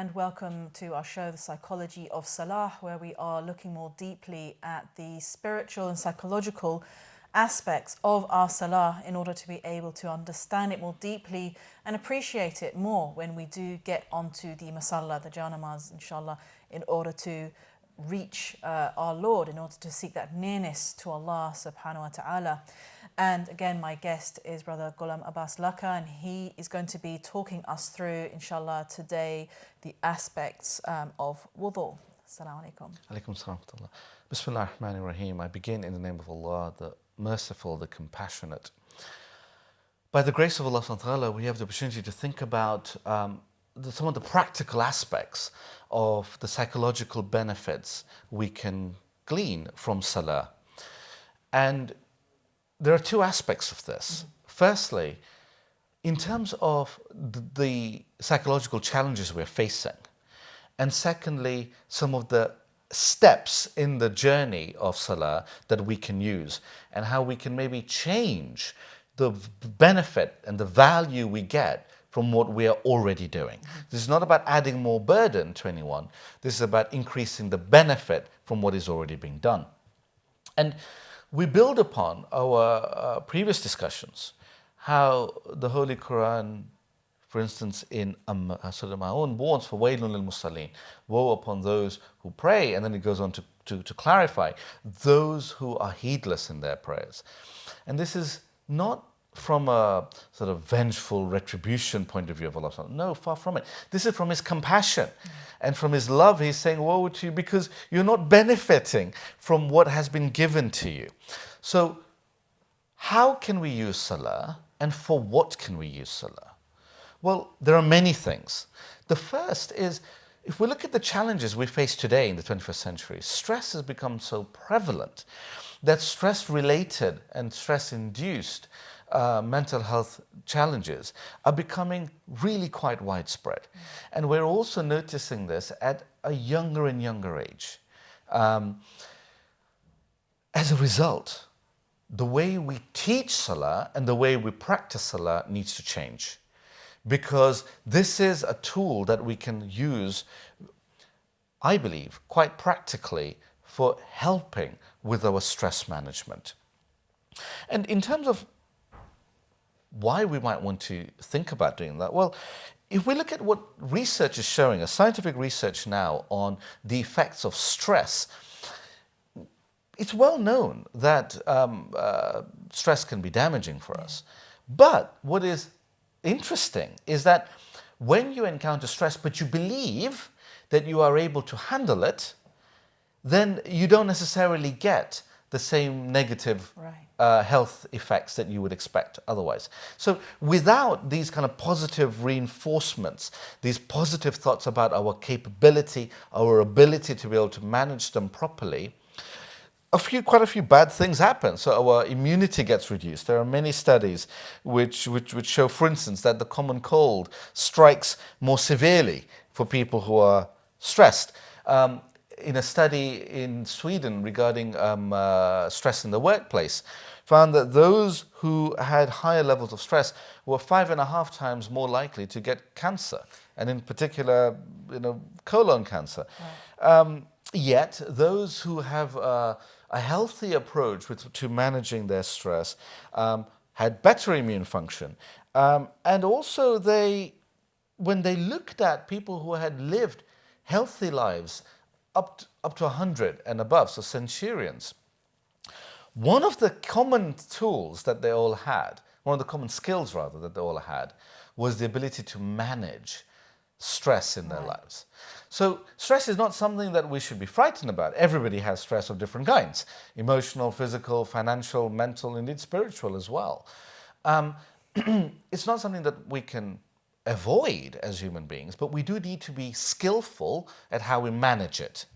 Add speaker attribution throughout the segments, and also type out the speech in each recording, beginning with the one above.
Speaker 1: and welcome to our show, The Psychology of Salah, where we are looking more deeply at the spiritual and psychological aspects of our Salah in order to be able to understand it more deeply and appreciate it more when we do get onto the Masalla, the Janamaz, inshallah, in order to reach our Lord, in order to seek that nearness to Allah subhanahu wa ta'ala. And again, my guest is Brother Ghulam Abbas Laka, and he is going to be talking us through, inshallah, today, the aspects of wudu. Assalamu alaikum.
Speaker 2: Alaikum salam wa rahmatullah. Bismillah ar-Rahman ar-Rahim. I begin in the name of Allah, the merciful, the compassionate. By the grace of Allah subhanahu wa ta'ala, we have the opportunity to think about some of the practical aspects of the psychological benefits we can glean from Salah. And there are two aspects of this. Firstly, in terms of the psychological challenges we're facing, and secondly, some of the steps in the journey of Salah that we can use and how we can maybe change the benefit and the value we get from what we are already doing. This is not about adding more burden to anyone. This is about increasing the benefit from what is already being done. And we build upon our previous discussions, how the Holy Quran, for instance, in Surah Ma'un, warns for waylun lil musallin, woe upon those who pray, and then it goes on to clarify, those who are heedless in their prayers. And this is not from a sort of vengeful retribution point of view of Allah. No, far from it. This is from His compassion and from His love. He's saying, woe to you, because you're not benefiting from what has been given to you. So, how can we use Salah, and for what can we use Salah? Well, there are many things. The first is, if we look at the challenges we face today in the 21st century, stress has become so prevalent that stress-related and stress-induced mental health challenges are becoming really quite widespread. And we're also noticing this at a younger and younger age. As a result, the way we teach Salah and the way we practice Salah needs to change, because this is a tool that we can use, I believe, quite practically for helping with our stress management. And in terms of why we might want to think about doing that, well, if we look at what research is showing, a scientific research now on the effects of stress, it's well known that stress can be damaging for us. But what is interesting is that when you encounter stress, but you believe that you are able to handle it, then you don't necessarily get the same negative health effects that you would expect otherwise. So without these kind of positive reinforcements, these positive thoughts about our capability, our ability to be able to manage them properly, quite a few bad things happen. So our immunity gets reduced. There are many studies which show, for instance, that the common cold strikes more severely for people who are stressed. In a study in Sweden regarding stress in the workplace, found that those who had higher levels of stress were 5.5 times more likely to get cancer, and in particular, colon cancer. Right. Yet, those who have a healthy approach to managing their stress had better immune function. And also, when they looked at people who had lived healthy lives up to 100 and above, so centurions, one of the common tools that they all had, one of the common skills rather that they all had, was the ability to manage stress in their lives. So stress is not something that we should be frightened about. Everybody has stress of different kinds: emotional, physical, financial, mental, indeed spiritual as well. It's not something that we can avoid as human beings, but we do need to be skillful at how we manage it.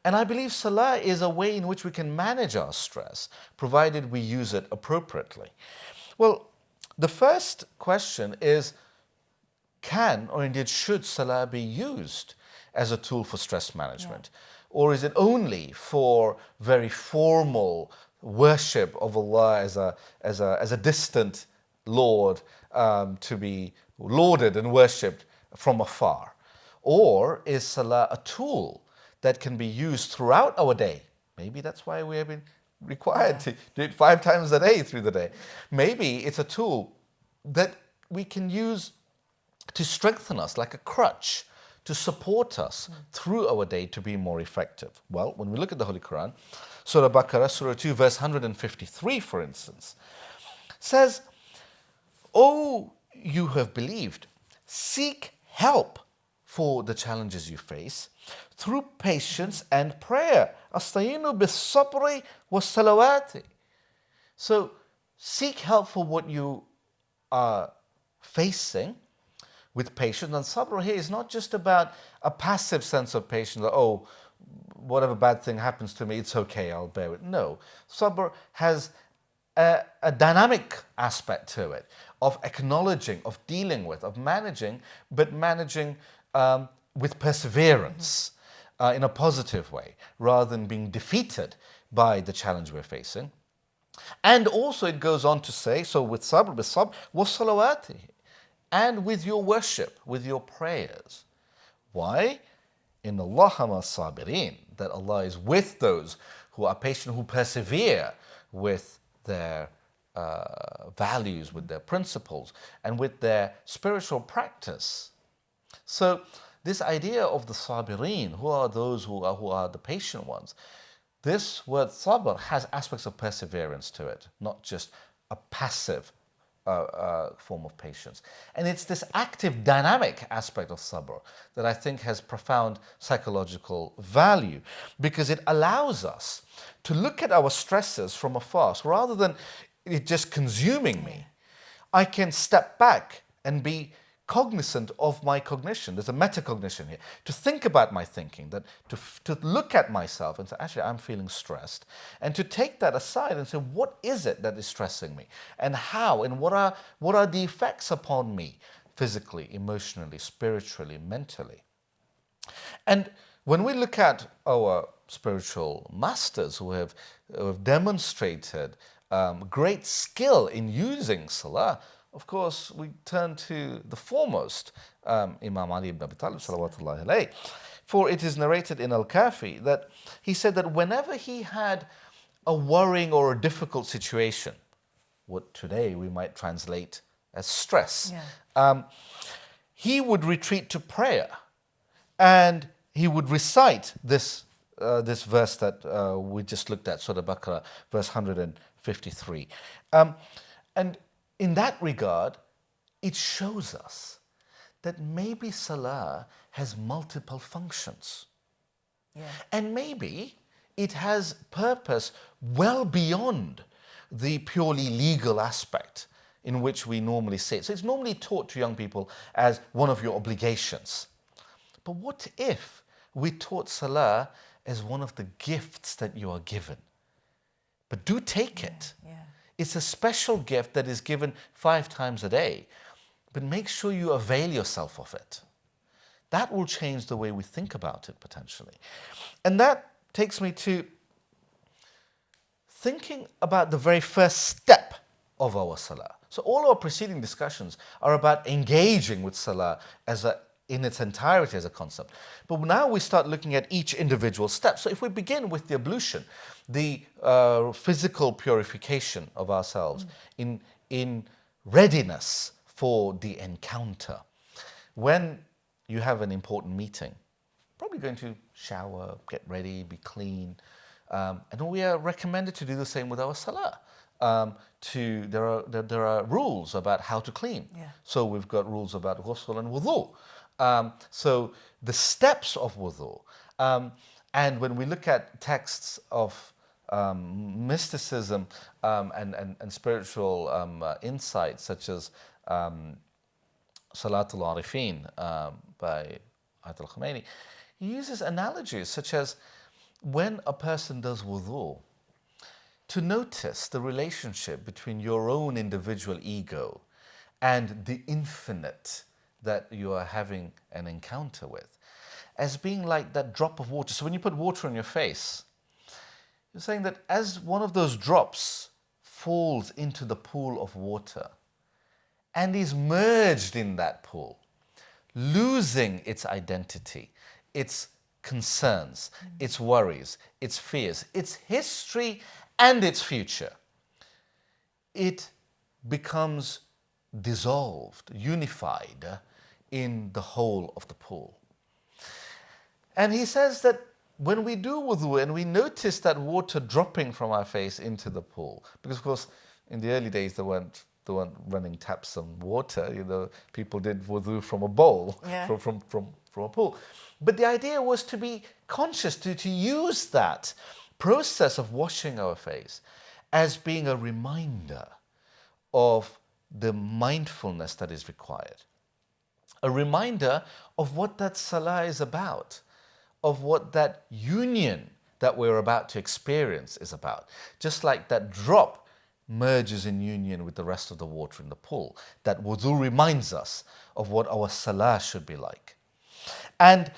Speaker 2: And I believe Salah is a way in which we can manage our stress, provided we use it appropriately. Well, the first question is, can or indeed should Salah be used as a tool for stress management? Or is it only for very formal worship of Allah as a distant Lord, to be lauded and worshipped from afar? Or is Salah a tool that can be used throughout our day? Maybe that's why we have been required to do it 5 times a day through the day. Maybe it's a tool that we can use to strengthen us, like a crutch, to support us through our day to be more effective. Well, when we look at the Holy Quran, Surah Baqarah, Surah 2, verse 153, for instance, says, "O you who have believed, seek help for the challenges you face through patience and prayer. Astayinu bis-sabri was-salawati." So seek help for what you are facing with patience. And sabr here is not just about a passive sense of patience, that, oh, whatever bad thing happens to me, it's okay, I'll bear it. No, sabr has a dynamic aspect to it, of acknowledging, of dealing with, of managing, but managing with perseverance in a positive way, rather than being defeated by the challenge we're facing. And also it goes on to say, so with sabr, was salawati, and with your worship, with your prayers. Why? In Allah ma sabirin, that Allah is with those who are patient, who persevere with their values, with their principles, and with their spiritual practice. So this idea of the sabirin, who are those who are the patient ones, this word sabr has aspects of perseverance to it, not just a passive form of patience. And it's this active, dynamic aspect of sabr that I think has profound psychological value, because it allows us to look at our stresses from afar. So rather than it just consuming me, I can step back and be cognizant of my cognition. There's a metacognition here. To think about my thinking, that to look at myself and say, actually, I'm feeling stressed. And to take that aside and say, what is it that is stressing me? And how? And what are the effects upon me? Physically, emotionally, spiritually, mentally. And when we look at our spiritual masters who have demonstrated great skill in using Salah, of course, we turn to the foremost, Imam Ali ibn Abi Talib, salawatullahi alayhi. For it is narrated in Al-Kafi that he said that whenever he had a worrying or a difficult situation, what today we might translate as stress, he would retreat to prayer, and he would recite this verse that we just looked at, Surah Baqarah, verse 153. And in that regard, it shows us that maybe Salah has multiple functions. And maybe it has purpose well beyond the purely legal aspect in which we normally see it. So it's normally taught to young people as one of your obligations. But what if we taught Salah as one of the gifts that you are given? But do take it. It's a special gift that is given 5 times a day. But make sure you avail yourself of it. That will change the way we think about it, potentially. And that takes me to thinking about the very first step of our Salah. So all our preceding discussions are about engaging with Salah in its entirety as a concept. But now we start looking at each individual step. So if we begin with the ablution, the physical purification of ourselves in readiness for the encounter. When you have an important meeting, probably going to shower, get ready, be clean. And we are recommended to do the same with our Salah. There are rules about how to clean. So we've got rules about ghusl and wuḍū. So the steps of wuḍū. And when we look at texts of mysticism and spiritual insights, such as Salatul Arifin by Ayatollah Khomeini, he uses analogies such as when a person does wuḍū, to notice the relationship between your own individual ego and the infinite that you are having an encounter with, as being like that drop of water. So when you put water on your face, you're saying that as one of those drops falls into the pool of water and is merged in that pool, losing its identity, its concerns, its worries, its fears, its history and its future. It becomes dissolved, unified in the whole of the pool. And he says that when we do wudu and we notice that water dropping from our face into the pool, because of course in the early days there weren't running taps of water, people did wudu from a bowl, from a pool. But the idea was to be conscious, to use that process of washing our face as being a reminder of the mindfulness that is required. A reminder of what that Salah is about, of what that union that we're about to experience is about. Just like that drop merges in union with the rest of the water in the pool, that wudu reminds us of what our Salah should be like. And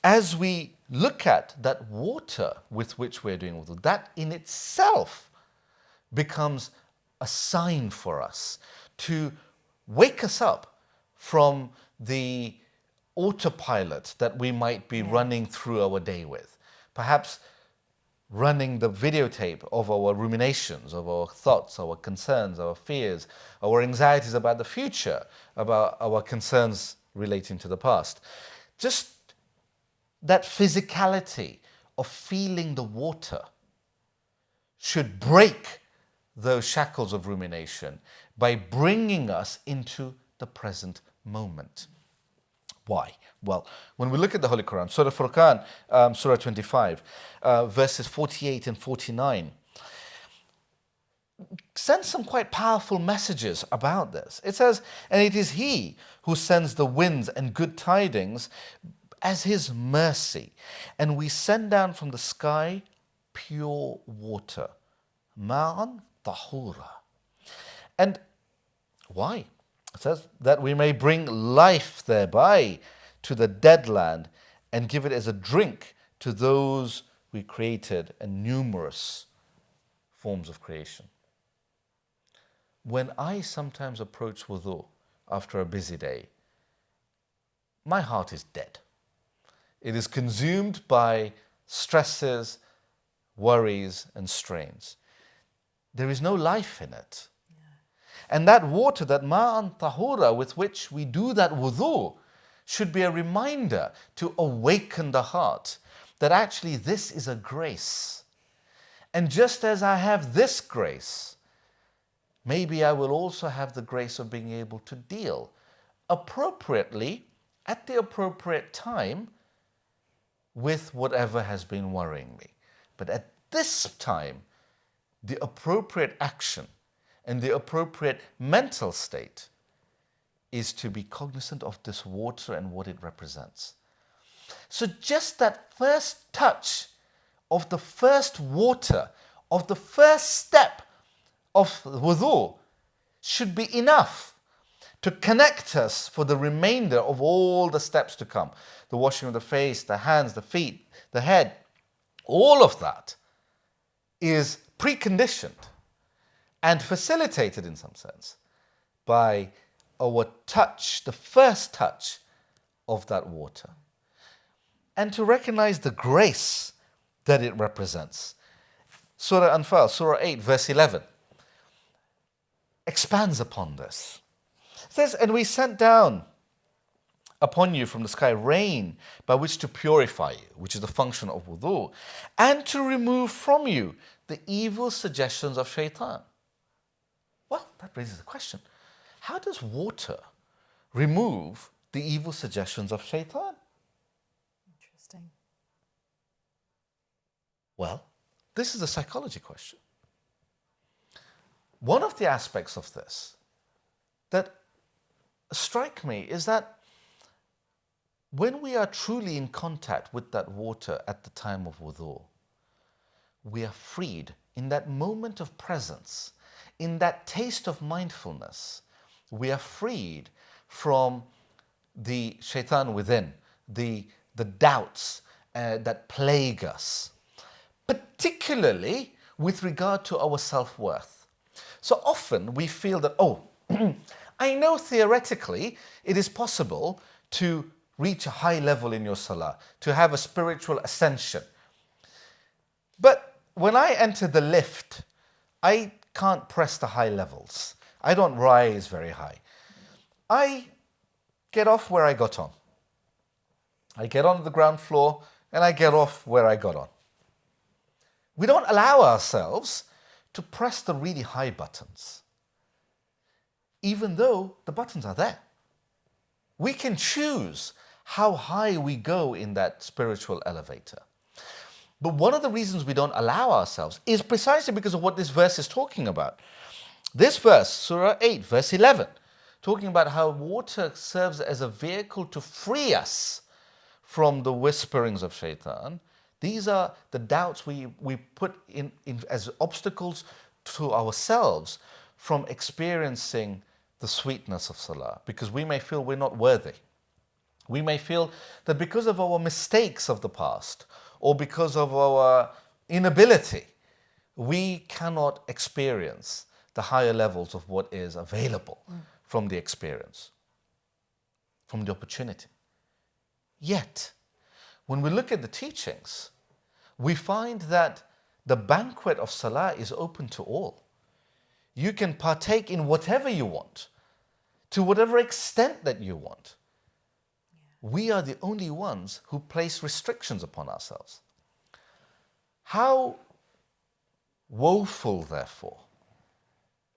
Speaker 2: as we look at that water with which we're doing wudu, that in itself becomes a sign for us to wake us up from the autopilot that we might be running through our day with. Perhaps running the videotape of our ruminations, of our thoughts, our concerns, our fears, our anxieties about the future, about our concerns relating to the past. Just that physicality of feeling the water should break those shackles of rumination by bringing us into the present moment. Why? Well, when we look at the Holy Quran, Surah Furqan, Surah 25, verses 48 and 49, sends some quite powerful messages about this. It says, "And it is He who sends the winds and good tidings as His mercy, and we send down from the sky pure water, ma'an tahura." And why? It says that we may bring life thereby to the dead land and give it as a drink to those we created, and numerous forms of creation. When I sometimes approach wudu after a busy day, my heart is dead. It is consumed by stresses, worries, and strains. There is no life in it. And that water, that ma'an tahura with which we do that wudu, should be a reminder to awaken the heart that actually this is a grace. And just as I have this grace, maybe I will also have the grace of being able to deal appropriately at the appropriate time with whatever has been worrying me. But at this time, the appropriate action and the appropriate mental state is to be cognizant of this water and what it represents. So just that first touch of the first water, of the first step of wudu, should be enough to connect us for the remainder of all the steps to come. The washing of the face, the hands, the feet, the head, all of that is preconditioned and facilitated in some sense by our touch, the first touch of that water. And to recognize the grace that it represents. Surah Anfal, Surah 8, verse 11, expands upon this. It says, "And we sent down upon you from the sky rain by which to purify you," which is the function of wudu, "and to remove from you the evil suggestions of shaitan." Well, that raises a question. How does water remove the evil suggestions of shaitan?
Speaker 1: Interesting.
Speaker 2: Well, this is a psychology question. One of the aspects of this that strike me is that when we are truly in contact with that water at the time of wudu, we are freed in that moment of presence, in that taste of mindfulness. We are freed from the shaitan within, the doubts that plague us, particularly with regard to our self-worth. So often we feel that, I know theoretically it is possible to reach a high level in your salah, to have a spiritual ascension. But when I enter the lift, I can't press the high levels. I don't rise very high. I get off where I got on. I get on the ground floor and I get off where I got on. We don't allow ourselves to press the really high buttons, even though the buttons are there. We can choose how high we go in that spiritual elevator. But one of the reasons we don't allow ourselves is precisely because of what this verse is talking about. This verse, Surah 8, verse 11, talking about how water serves as a vehicle to free us from the whisperings of shaitan. These are the doubts we put in as obstacles to ourselves from experiencing the sweetness of salah, because we may feel we're not worthy. We may feel that because of our mistakes of the past or because of our inability, we cannot experience the higher levels of what is available from the experience, from the opportunity. Yet, when we look at the teachings, we find that the banquet of Salah is open to all. You can partake in whatever you want, to whatever extent that you want. We are the only ones who place restrictions upon ourselves. How woeful, therefore,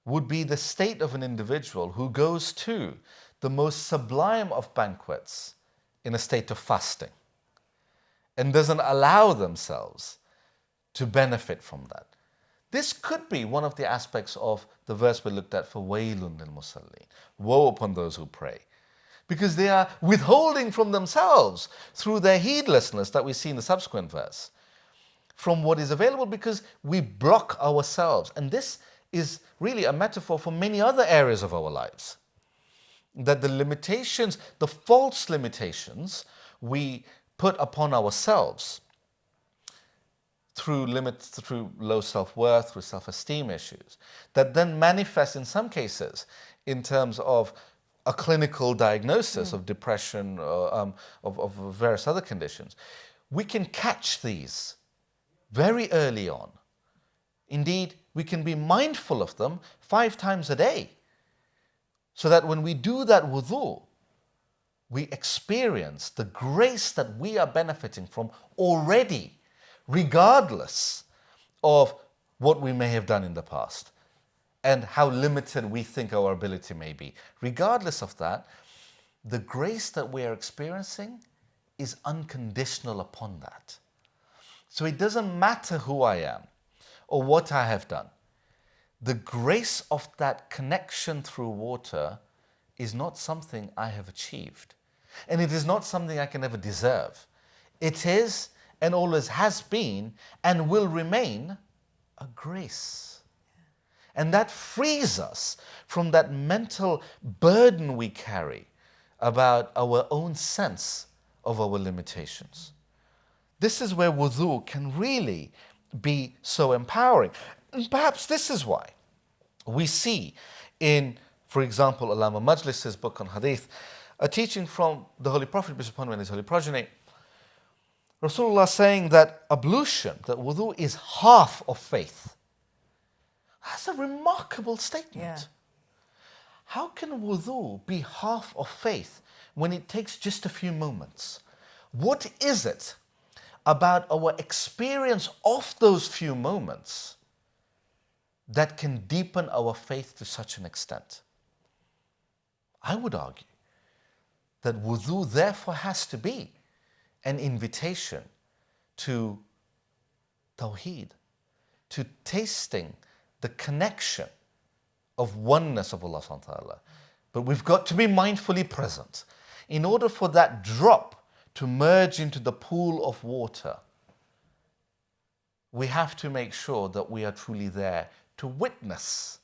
Speaker 2: would be the state of an individual who goes to the most sublime of banquets in a state of fasting and doesn't allow themselves to benefit from that. This could be one of the aspects of the verse we looked at for waylun lil musallin, woe upon those who pray, because they are withholding from themselves through their heedlessness that we see in the subsequent verse from what is available, because we block ourselves. And this is really a metaphor for many other areas of our lives, that the limitations, the false limitations we put upon ourselves through limits, through low self-worth, through self-esteem issues, that then manifest in some cases in terms of a clinical diagnosis of depression, or, of various other conditions. We can catch these very early on. Indeed, we can be mindful of them 5 times a day, so that when we do that wudu, we experience the grace that we are benefiting from already, regardless of what we may have done in the past and how limited we think our ability may be. Regardless of that, the grace that we are experiencing is unconditional upon that. So it doesn't matter who I am or what I have done. The grace of that connection through water is not something I have achieved. And it is not something I can ever deserve. It is and always has been and will remain a grace. And that frees us from that mental burden we carry about our own sense of our limitations. This is where wudu can really be so empowering. And perhaps this is why we see in, for example, Allama Majlis's book on hadith, a teaching from the Holy Prophet, peace upon him and his holy progeny, Rasulullah saying that ablution, that wudu is half of faith. That's a remarkable statement.
Speaker 1: Yeah.
Speaker 2: How can wudu be half of faith when it takes just a few moments? What is it about our experience of those few moments that can deepen our faith to such an extent? I would argue that wudu therefore has to be an invitation to tawheed, to tasting the connection of oneness of Allah subhanahu wa ta'ala. But we've got to be mindfully present. In order for that drop to merge into the pool of water, we have to make sure that we are truly there to witness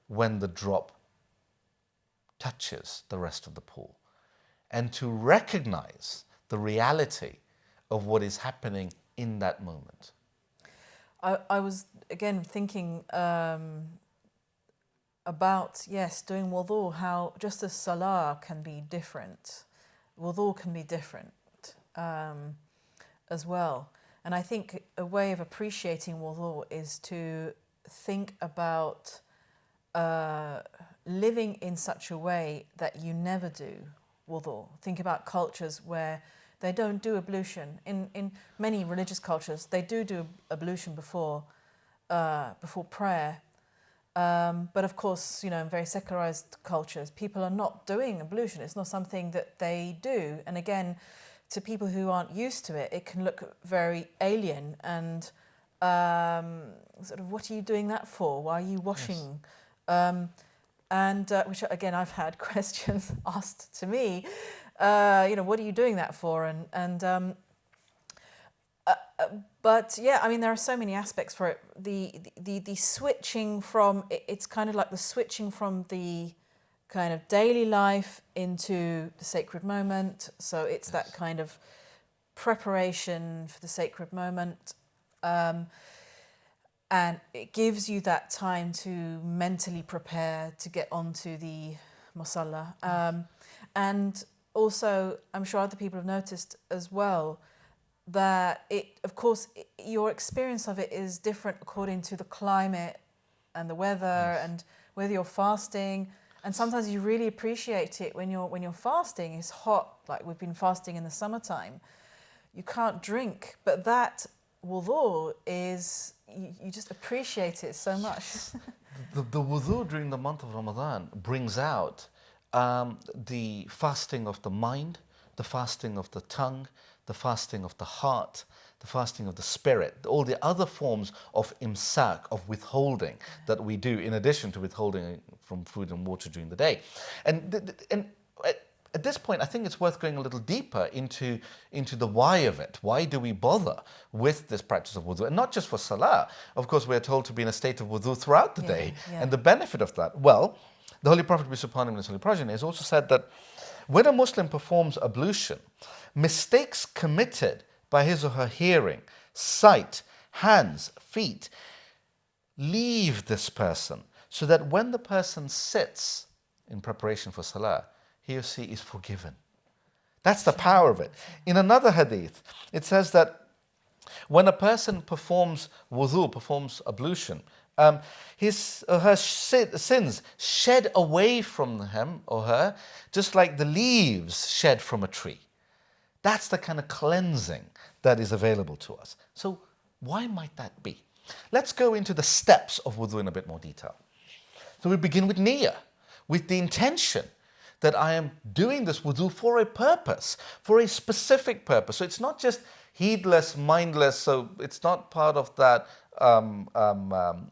Speaker 2: when the drop touches the rest of the pool, and to recognize the reality of what is happening in that moment.
Speaker 1: I was again thinking about, yes, doing wudu, how just as salah can be different wuḍū can be different as well. And I think a way of appreciating wuḍū is to think about living in such a way that you never do wuḍū. Think about cultures where they don't do ablution. In many religious cultures, they do ablution before prayer. But of course, you know, in very secularized cultures, people are not doing ablution. It's not something that they do. And again, to people who aren't used to it, it can look very alien and sort of, what are you doing that for? Why are you washing? Which again, I've had questions asked to me. You know, what are you doing that for? But yeah, I mean, there are so many aspects for it. The switching from, it's kind of like the switching from the kind of daily life into the sacred moment. So it's that kind of preparation for the sacred moment. And it gives you that time to mentally prepare to get onto the musalla. And also, I'm sure other people have noticed as well, that of course, your experience of it is different according to the climate and the weather and whether you're fasting. And sometimes you really appreciate it when you're fasting. It's hot, like we've been fasting in the summertime. You can't drink, but that wuḍū is, you just appreciate it so much.
Speaker 2: The wuḍū during the month of Ramadan brings out the fasting of the mind, the fasting of the tongue, the fasting of the heart, the fasting of the spirit, all the other forms of imsak, of withholding that we do in addition to withholding from food and water during the day. And at this point, I think it's worth going a little deeper into the why of it. Why do we bother with this practice of wuḍū? And not just for Salah. Of course, we're told to be in a state of wuḍū throughout the day. And the benefit of that, well, the Holy Prophet, peace upon him and his holy progeny, has also said that when a Muslim performs ablution, mistakes committed by his or her hearing, sight, hands, feet, leave this person, so that when the person sits in preparation for Salah, he or she is forgiven. That's the power of it. In another hadith, it says that when a person performs wuḍū, performs ablution, his or her sins shed away from him or her, just like the leaves shed from a tree. That's the kind of cleansing that is available to us. So why might that be? Let's go into the steps of wuḍū in a bit more detail. So we begin with niyyah, with the intention that I am doing this wuḍū for a purpose, for a specific purpose. So it's not just heedless, mindless, so it's not part of that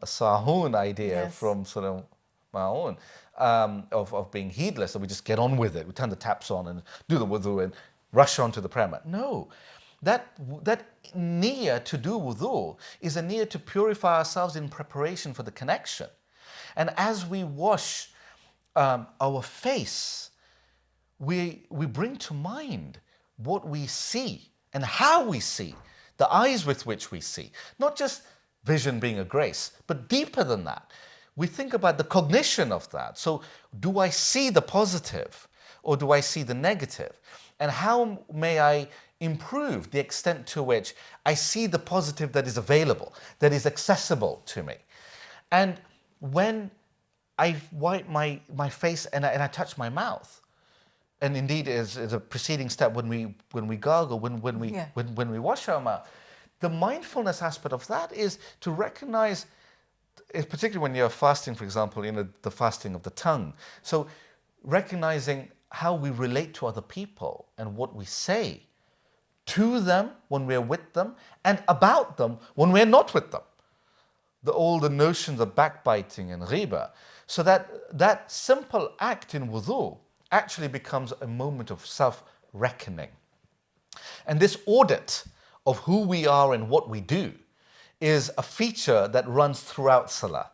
Speaker 2: sahun idea from sort of Ma'un, of being heedless, that we just get on with it. We turn the taps on and do the wuḍū and rush on to the prayer mat. No, that niyyah to do wuḍū is a niyyah to purify ourselves in preparation for the connection. And as we wash our face, we bring to mind what we see and how we see, the eyes with which we see. Not just vision being a grace, but deeper than that. We think about the cognition of that. So do I see the positive or do I see the negative? And how may I improve the extent to which I see the positive that is available, that is accessible to me? And when I wipe my face and I touch my mouth, and indeed is a preceding step when we gargle, when we wash our mouth. The mindfulness aspect of that is to recognize, particularly when you're fasting, for example, in the fasting of the tongue. So recognizing how we relate to other people and what we say to them when we're with them and about them when we're not with them. All the notions of backbiting and riba. So that simple act in wuḍū actually becomes a moment of self-reckoning. And this audit of who we are and what we do is a feature that runs throughout Salah.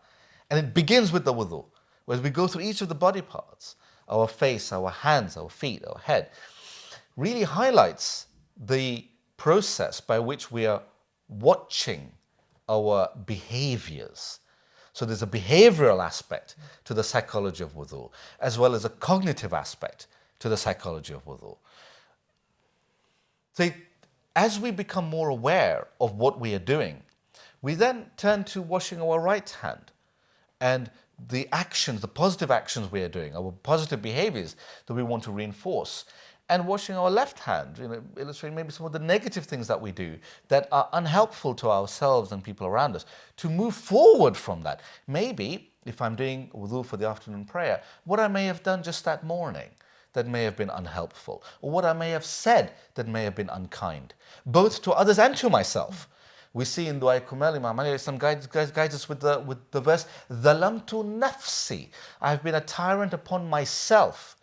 Speaker 2: And it begins with the wuḍū, where we go through each of the body parts, our face, our hands, our feet, our head, really highlights the process by which we are watching our behaviors. So there's a behavioral aspect to the psychology of wuḍū, as well as a cognitive aspect to the psychology of wuḍū. So as we become more aware of what we are doing, we then turn to washing our right hand and the actions, the positive actions we are doing, our positive behaviors that we want to reinforce, and washing our left hand, illustrating maybe some of the negative things that we do that are unhelpful to ourselves and people around us, to move forward from that. Maybe if I'm doing wudu for the afternoon prayer, what I may have done just that morning that may have been unhelpful, or what I may have said that may have been unkind, both to others and to myself. We see in Dua Kumal, Imam Ali guides us with the verse, ظَلَمْتُ nafsi. I have been a tyrant upon myself.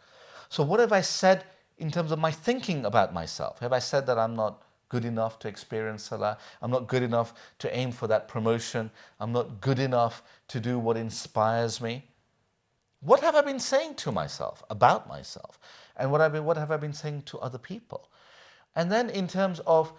Speaker 2: So what have I said in terms of my thinking about myself? Have I said that I'm not good enough to experience Salah? I'm not good enough to aim for that promotion? I'm not good enough to do what inspires me? What have I been saying to myself, about myself? And what have I been saying to other people? And then in terms of,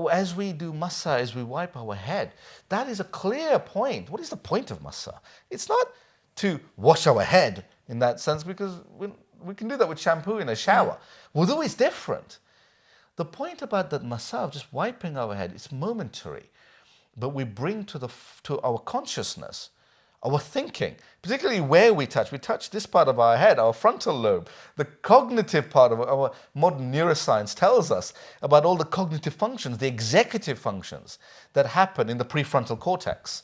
Speaker 2: as we do massa, as we wipe our head, that is a clear point. What is the point of massa? It's not to wash our head in that sense, because we can do that with shampoo in a shower. Wudu is different. The point about that massa, just wiping our head, it's momentary. But we bring to our consciousness, our thinking, particularly where we touch this part of our head, our frontal lobe, the cognitive part of our modern neuroscience tells us about all the cognitive functions, the executive functions that happen in the prefrontal cortex.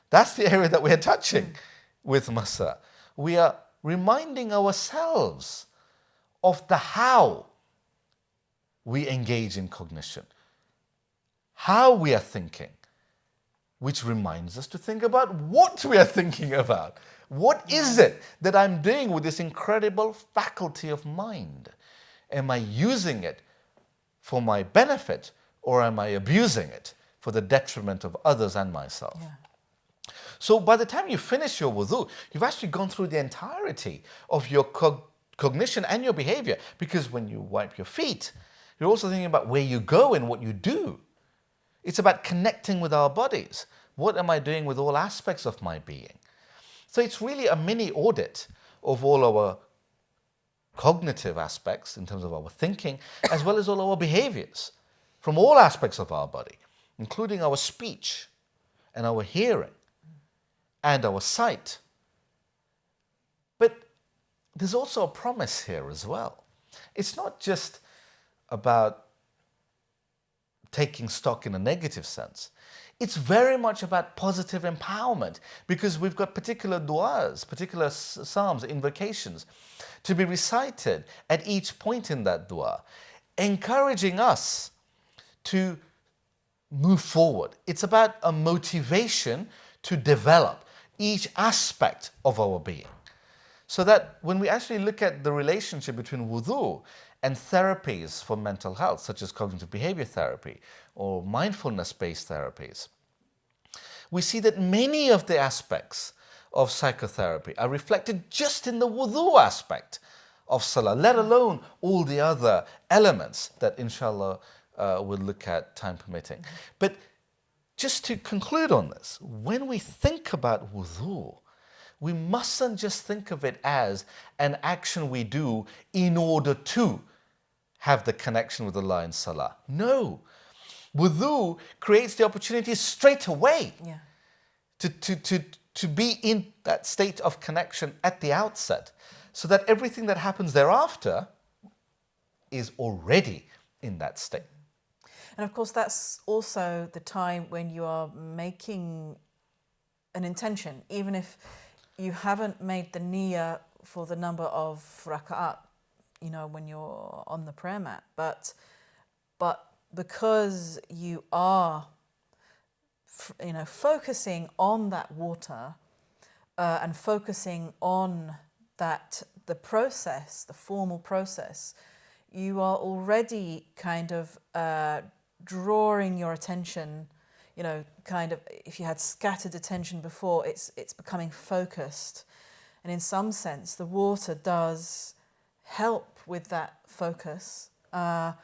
Speaker 2: That's the area that we are touching with massa. We are reminding ourselves of the how we engage in cognition, how we are thinking, which reminds us to think about what we are thinking about. What is it that I'm doing with this incredible faculty of mind? Am I using it for my benefit, or am I abusing it for the detriment of others and myself? Yeah. So by the time you finish your wudu, you've actually gone through the entirety of your cognition and your behavior, because when you wipe your feet, you're also thinking about where you go and what you do. It's about connecting with our bodies. What am I doing with all aspects of my being? So it's really a mini audit of all our cognitive aspects in terms of our thinking, as well as all our behaviors from all aspects of our body, including our speech and our hearing and our sight. But there's also a promise here as well. It's not just about taking stock in a negative sense. It's very much about positive empowerment, because we've got particular du'as, particular psalms, invocations to be recited at each point in that du'a, encouraging us to move forward. It's about a motivation to develop each aspect of our being. So that when we actually look at the relationship between wudu and therapies for mental health, such as cognitive behavior therapy or mindfulness-based therapies, we see that many of the aspects of psychotherapy are reflected just in the wudu aspect of Salah, let alone all the other elements that inshallah we'll look at, time permitting. But just to conclude on this, when we think about wudu, we mustn't just think of it as an action we do in order to have the connection with Allah in Salah. No. Wudu creates the opportunity straight away to be in that state of connection at the outset, so that everything that happens thereafter is already in that state.
Speaker 1: And of course, that's also the time when you are making an intention, even if you haven't made the niyyah for the number of raka'at, when you're on the prayer mat, but because you are, focusing on that water and focusing on the process, the formal process, you are already kind of drawing your attention, if you had scattered attention before, it's becoming focused. And in some sense, the water does help with that focus and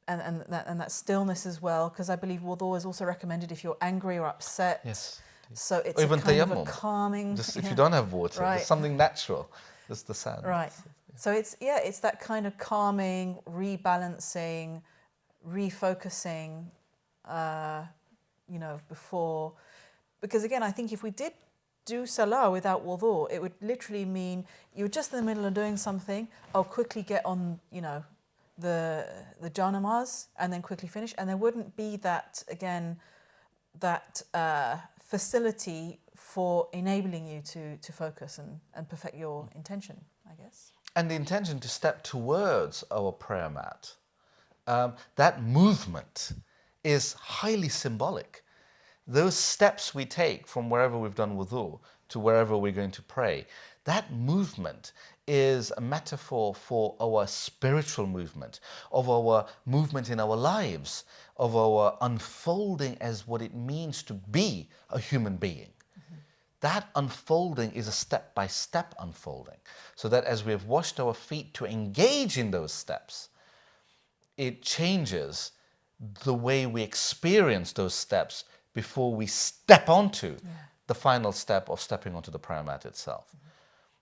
Speaker 1: that stillness as well, because I believe wudu is also recommended if you're angry or upset.
Speaker 2: Yes.
Speaker 1: So it's
Speaker 2: even
Speaker 1: kind of a calming.
Speaker 2: Just if you don't have water, there's something natural. Just the sand.
Speaker 1: Right. So it's that kind of calming, rebalancing, refocusing, before. Because again, I think if we did do Salah without wudu, it would literally mean you're just in the middle of doing something, I'll quickly get on, the janamaz and then quickly finish. And there wouldn't be that, again, that facility for enabling you to focus and perfect your intention, I guess.
Speaker 2: And the intention to step towards our prayer mat, that movement is highly symbolic. Those steps we take from wherever we've done wudu to wherever we're going to pray, that movement is a metaphor for our spiritual movement, of our movement in our lives, of our unfolding as what it means to be a human being. That unfolding is a step-by-step unfolding, so that as we have washed our feet to engage in those steps, it changes the way we experience those steps before we step onto the final step of stepping onto the prayer mat itself.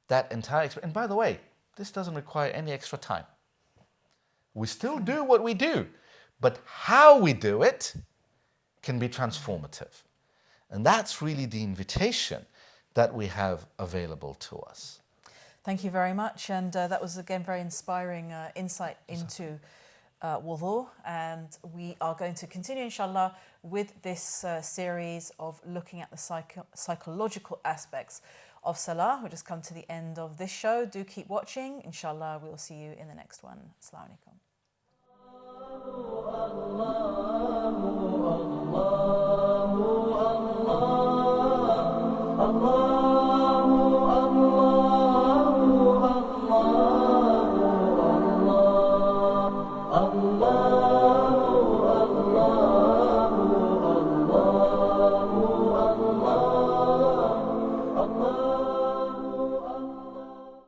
Speaker 2: That entire experience, and by the way, this doesn't require any extra time. We still do what we do, but how we do it can be transformative. And that's really the invitation that we have available to us.
Speaker 1: Thank you very much. And that was, again, very inspiring insight into wudu. And we are going to continue, inshallah, with this series of looking at the psychological aspects of Salah. We've just come to the end of this show. Do keep watching. Inshallah, we'll see you in the next one. Assalamu alaikum.